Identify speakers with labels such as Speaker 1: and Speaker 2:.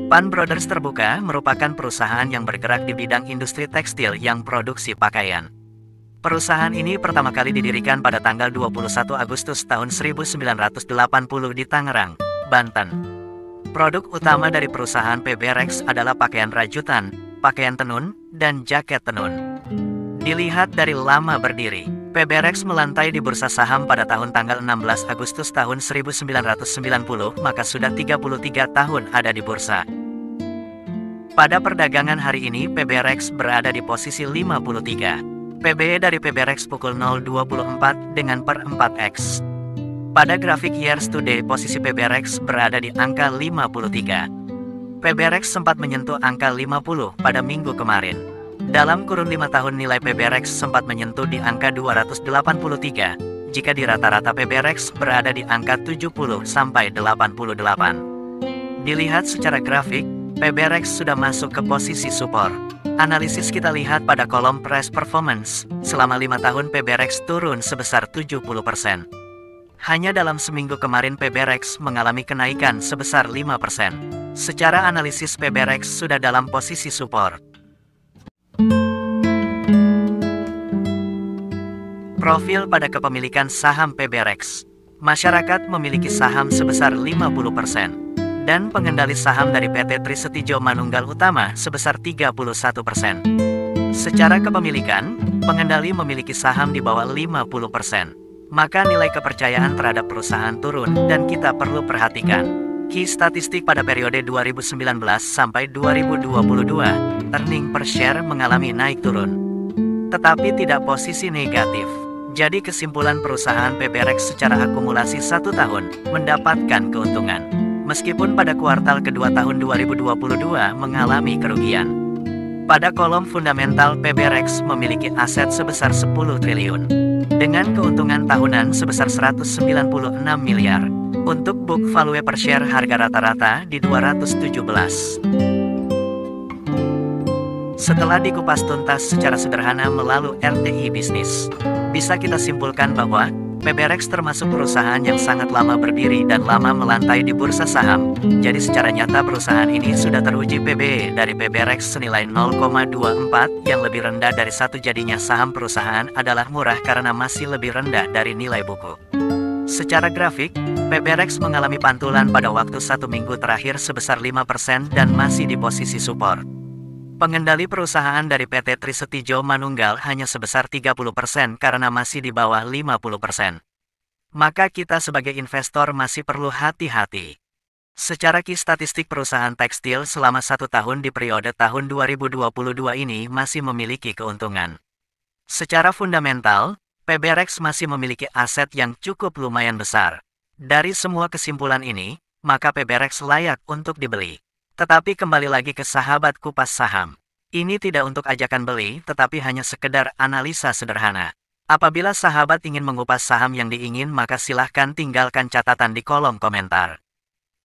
Speaker 1: Pan Brothers Terbuka merupakan perusahaan yang bergerak di bidang industri tekstil yang produksi pakaian. Perusahaan ini pertama kali didirikan pada tanggal 21 Agustus tahun 1980 di Tangerang, Banten. Produk utama dari perusahaan PB Rex adalah pakaian rajutan, pakaian tenun, dan jaket tenun. Dilihat dari lama berdiri, PB Rex melantai di bursa saham pada tanggal 16 Agustus tahun 1990, maka sudah 33 tahun ada di bursa. Pada perdagangan hari ini, PB Rex berada di posisi 53. PBE dari PB Rex pukul 0.24 dengan per 4x. Pada grafik years to day, posisi PB Rex berada di angka 53. PB Rex sempat menyentuh angka 50 pada minggu kemarin. Dalam kurun 5 tahun nilai PB Rex sempat menyentuh di angka 283, jika di rata-rata PB Rex berada di angka 70 sampai 88. Dilihat secara grafik, PB Rex sudah masuk ke posisi support. Analisis kita lihat pada kolom price performance, selama 5 tahun PB Rex turun sebesar 70%. Hanya dalam seminggu kemarin PB Rex mengalami kenaikan sebesar 5%. Secara analisis PB Rex sudah dalam posisi support. Profil pada kepemilikan saham PB Rex. Masyarakat memiliki saham sebesar 50%, dan pengendali saham dari PT Trisetijo Manunggal Utama sebesar 31%. Secara kepemilikan, pengendali memiliki saham di bawah 50%. Maka nilai kepercayaan terhadap perusahaan turun dan kita perlu perhatikan. Key statistik pada periode 2019 sampai 2022, earning per share mengalami naik turun, tetapi tidak posisi negatif. Jadi kesimpulan perusahaan PB Rex secara akumulasi 1 tahun mendapatkan keuntungan, meskipun pada kuartal kedua tahun 2022 mengalami kerugian. Pada kolom fundamental, PB Rex memiliki aset sebesar 10 triliun. Dengan keuntungan tahunan sebesar 196 miliar. Untuk book value per share harga rata-rata di 217. Setelah dikupas tuntas secara sederhana melalui RTI bisnis, bisa kita simpulkan bahwa PB Rex termasuk perusahaan yang sangat lama berdiri dan lama melantai di bursa saham. Jadi secara nyata perusahaan ini sudah teruji PBE dari PB Rex senilai 0,24 yang lebih rendah dari 1. Jadinya saham perusahaan adalah murah karena masih lebih rendah dari nilai buku. Secara grafik, PB Rex mengalami pantulan pada waktu 1 minggu terakhir sebesar 5% dan masih di posisi support. Pengendali perusahaan dari PT Trisetijo Manunggal hanya sebesar 30% karena masih di bawah 50%. Maka kita sebagai investor masih perlu hati-hati. Secara key statistik perusahaan tekstil selama 1 tahun di periode tahun 2022 ini masih memiliki keuntungan. Secara fundamental, PB Rex masih memiliki aset yang cukup lumayan besar. Dari semua kesimpulan ini, maka PB Rex layak untuk dibeli. Tetapi kembali lagi ke sahabat kupas saham. Ini tidak untuk ajakan beli, tetapi hanya sekedar analisa sederhana. Apabila sahabat ingin mengupas saham yang diingin, maka silahkan tinggalkan catatan di kolom komentar.